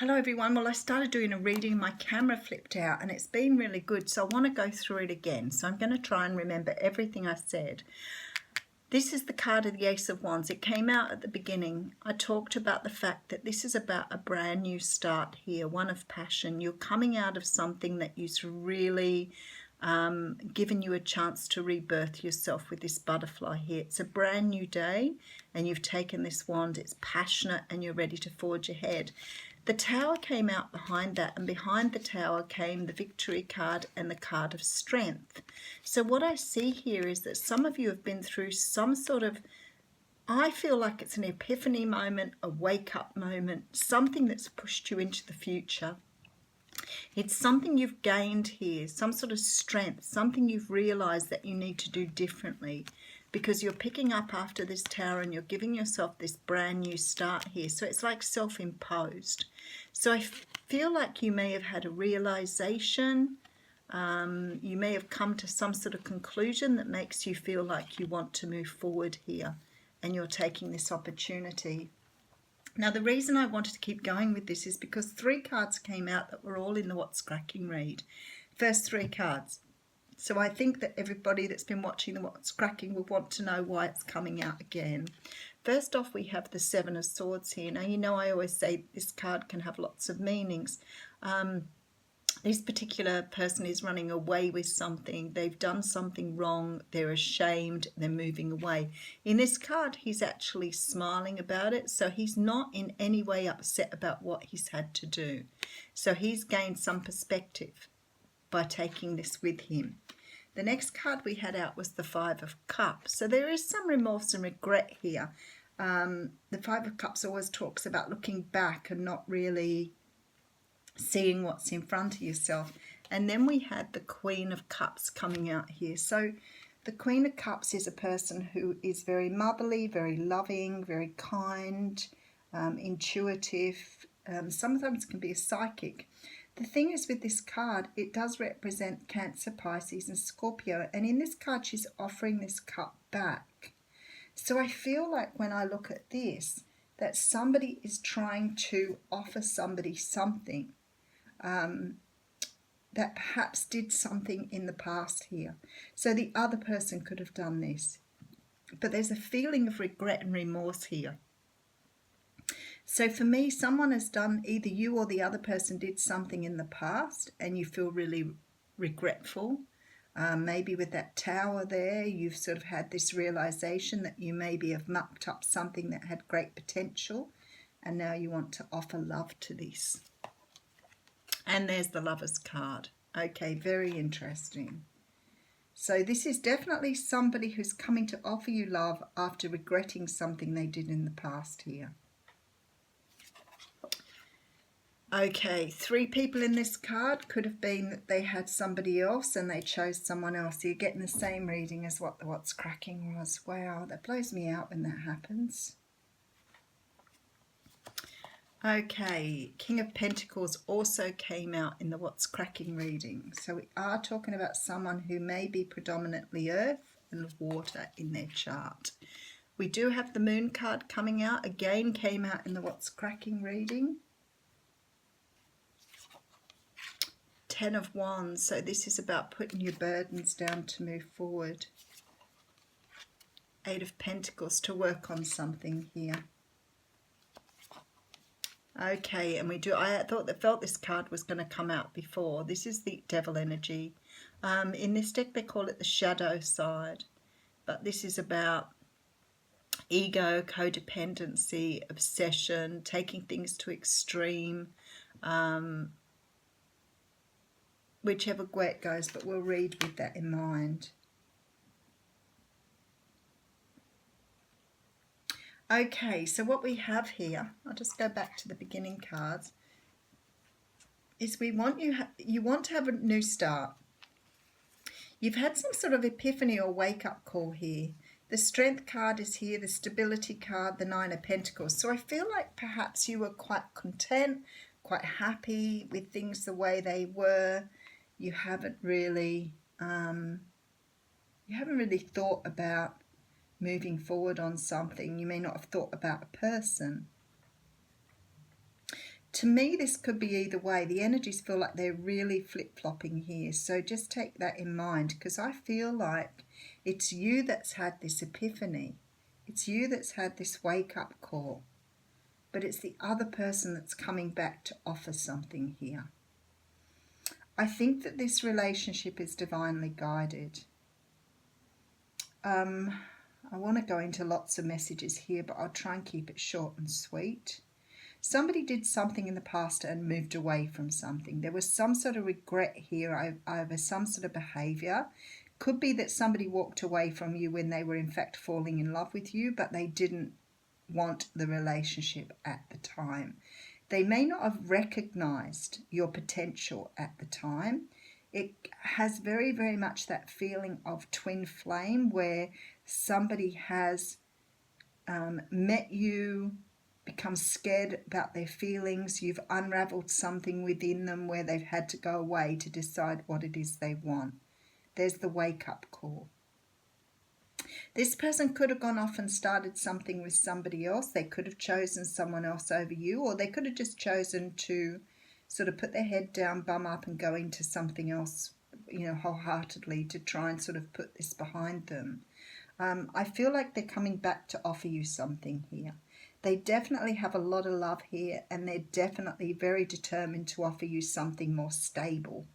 Hello everyone. Well, I started doing a reading, my camera flipped out and it's been really good, so I want to go through it again. So I'm going to try and remember everything I said. This is the card of the Ace of Wands. It came out at the beginning. I talked about the fact that this is about a brand new start here, one of passion. You're coming out of something that is really given you a chance to rebirth yourself with this butterfly here. It's a brand new day and you've taken this wand. It's passionate and you're ready to forge ahead. The Tower came out behind that, and behind the Tower came the Victory card and the card of Strength. So what I see here is that some of you have been through some sort of, I feel like it's an epiphany moment, a wake-up moment, something that's pushed you into the future. It's something you've gained here, some sort of strength, something you've realized that you need to do differently, because you're picking up after this Tower and you're giving yourself this brand new start here. So it's like self-imposed. So I feel like you may have had a realization, you may have come to some sort of conclusion that makes you feel like you want to move forward here and you're taking this opportunity. Now, the reason I wanted to keep going with this is because 3 cards came out that were all in the What's Cracking read. First 3 cards. So I think that everybody that's been watching the What's Cracking will want to know why it's coming out again. First off, we have the 7 of Swords here. Now, you know I always say this card can have lots of meanings. This particular person is running away with something. They've done something wrong. They're ashamed. They're moving away. In this card, he's actually smiling about it. So he's not in any way upset about what he's had to do. So he's gained some perspective by taking this with him. The next card we had out was the 5 of Cups. So there is some remorse and regret here. The 5 of Cups always talks about looking back and not really seeing what's in front of yourself. And then we had the Queen of Cups coming out here. So the Queen of Cups is a person who is very motherly, very loving, very kind, intuitive, sometimes can be a psychic. The thing is with this card, it does represent Cancer, Pisces and Scorpio. And in this card, she's offering this cup back. So I feel like when I look at this, that somebody is trying to offer somebody something that perhaps did something in the past here. So the other person could have done this. But there's a feeling of regret and remorse here. So for me, someone has done, either you or the other person did something in the past and you feel really regretful. Maybe with that Tower there, you've sort of had this realization that you maybe have mucked up something that had great potential and now you want to offer love to this. And there's the Lover's card. Okay, very interesting. So this is definitely somebody who's coming to offer you love after regretting something they did in the past here. Okay, 3 people in this card. Could have been that they had somebody else and they chose someone else. So you're getting the same reading as what the What's Cracking was. Wow, that blows me out when that happens. Okay, King of Pentacles also came out in the What's Cracking reading. So we are talking about someone who may be predominantly earth and water in their chart. We do have the Moon card coming out. Again, came out in the What's Cracking reading. 10 of Wands, so this is about putting your burdens down to move forward. 8 of Pentacles, to work on something here. Okay, and I felt this card was going to come out before. This is the Devil energy. In this deck they call it the shadow side, but this is about ego, codependency, obsession, taking things to extreme, whichever way it goes, but we'll read with that in mind. Okay, so what we have here, I'll just go back to the beginning cards, is you want to have a new start. You've had some sort of epiphany or wake-up call here. The Strength card is here, the Stability card, the 9 of Pentacles. So I feel like perhaps you were quite content, quite happy with things the way they were. You haven't really thought about moving forward on something. You may not have thought about a person. To me, this could be either way. The energies feel like they're really flip-flopping here. So just take that in mind, because I feel like it's you that's had this epiphany. It's you that's had this wake-up call. But it's the other person that's coming back to offer something here. I think that this relationship is divinely guided. I want to go into lots of messages here, but I'll try and keep it short and sweet. Somebody did something in the past and moved away from something. There was some sort of regret here over some sort of behaviour. Could be that somebody walked away from you when they were in fact falling in love with you, but they didn't want the relationship at the time. They may not have recognised your potential at the time. It has very, very much that feeling of twin flame where somebody has met you, become scared about their feelings, you've unravelled something within them where they've had to go away to decide what it is they want. There's the wake-up call. This person could have gone off and started something with somebody else. They could have chosen someone else over you, or they could have just chosen to sort of put their head down, bum up, and go into something else, you know, wholeheartedly to try and sort of put this behind them. I feel like they're coming back to offer you something here. They definitely have a lot of love here, and they're definitely very determined to offer you something more stable.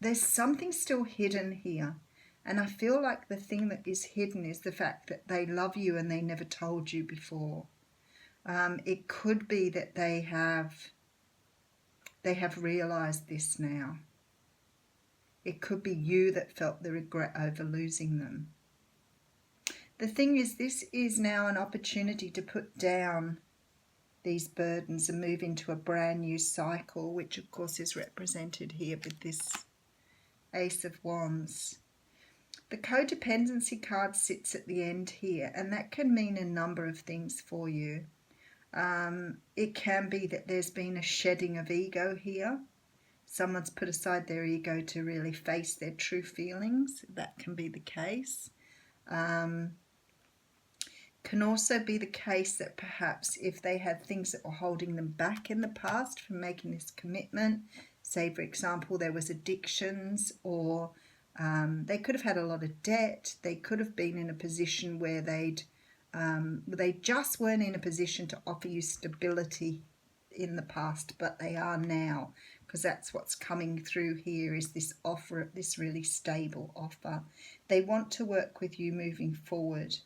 There's something still hidden here, and I feel like the thing that is hidden is the fact that they love you and they never told you before. It could be that they have realised this now. It could be you that felt the regret over losing them. The thing is, this is now an opportunity to put down these burdens and move into a brand new cycle, which of course is represented here with this Ace of Wands. The codependency card sits at the end here, and that can mean a number of things for you. It can be that there's been a shedding of ego here. Someone's put aside their ego to really face their true feelings. That can be the case. Can also be the case that perhaps if they had things that were holding them back in the past from making this commitment, say for example there was addictions, or they could have had a lot of debt, they could have been in a position where they just weren't in a position to offer you stability in the past, but they are now, because that's what's coming through here, is this offer, this really stable offer. They want to work with you moving forward.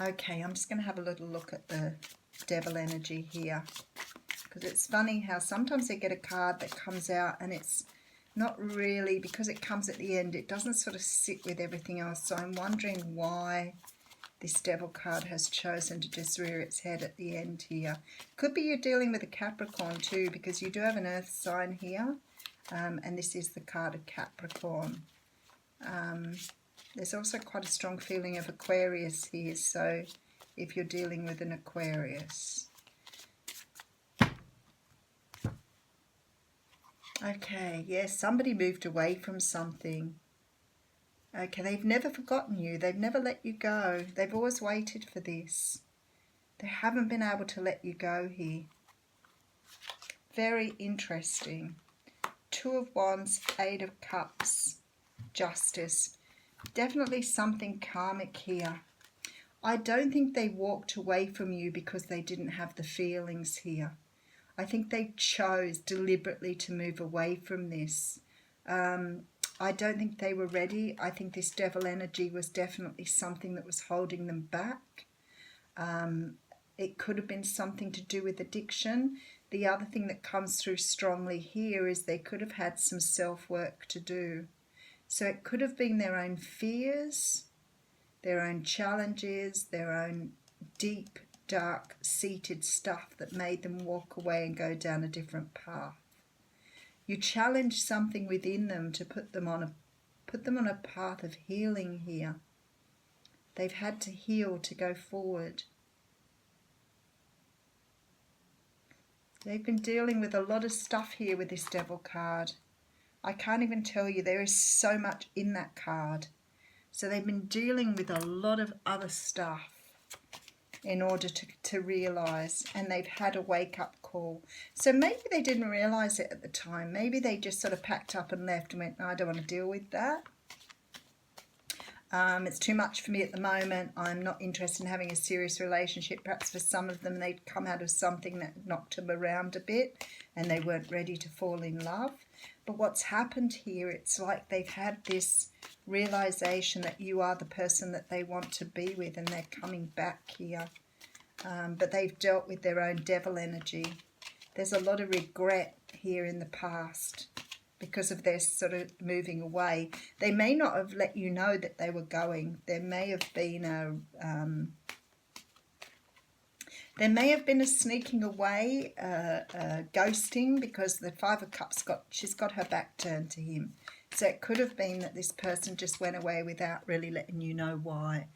Okay, I'm just going to have a little look at the Devil energy here, because it's funny how sometimes they get a card that comes out and it's not really, because it comes at the end, it doesn't sort of sit with everything else. So I'm wondering why this Devil card has chosen to just rear its head at the end here. Could be you're dealing with a Capricorn too, because you do have an earth sign here, and this is the card of Capricorn. There's also quite a strong feeling of Aquarius here, so if you're dealing with an Aquarius. Okay, yes, somebody moved away from something. Okay, they've never forgotten you. They've never let you go. They've always waited for this. They haven't been able to let you go here. Very interesting. Two of Wands, Eight of Cups, Justice. Definitely something karmic here. I don't think they walked away from you because they didn't have the feelings here. I think they chose deliberately to move away from this. I don't think they were ready. I think this Devil energy was definitely something that was holding them back. It could have been something to do with addiction. The other thing that comes through strongly here is they could have had some self-work to do. So it could have been their own fears, their own challenges, their own deep, dark, seated stuff that made them walk away and go down a different path. You challenge something within them to put them on a path of healing here. They've had to heal to go forward. They've been dealing with a lot of stuff here with this Devil card. I can't even tell you, there is so much in that card. So they've been dealing with a lot of other stuff. in order to realise, and they've had a wake-up call. So maybe they didn't realise it at the time. Maybe they just sort of packed up and left and went, no, I don't want to deal with that. It's too much for me at the moment. I'm not interested in having a serious relationship. Perhaps for some of them, they'd come out of something that knocked them around a bit and they weren't ready to fall in love. But what's happened here, it's like they've had this realization that you are the person that they want to be with, and they're coming back here. But they've dealt with their own devil energy. There's a lot of regret here in the past because of their sort of moving away. They may not have let you know that they were going. There may have been a sneaking away, ghosting, because the Five of Cups she's got her back turned to him. So it could have been that this person just went away without really letting you know why.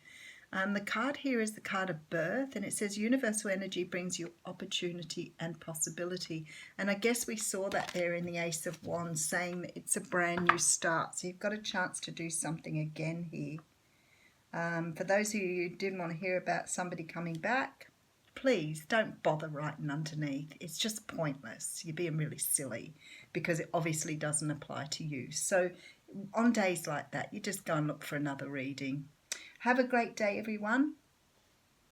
The card here is the card of birth, and it says universal energy brings you opportunity and possibility. And I guess we saw that there in the Ace of Wands, saying that it's a brand new start. So you've got a chance to do something again here. For those of you who didn't want to hear about somebody coming back, please don't bother writing underneath. It's just pointless. You're being really silly because it obviously doesn't apply to you. So on days like that, you just go and look for another reading. Have a great day, everyone.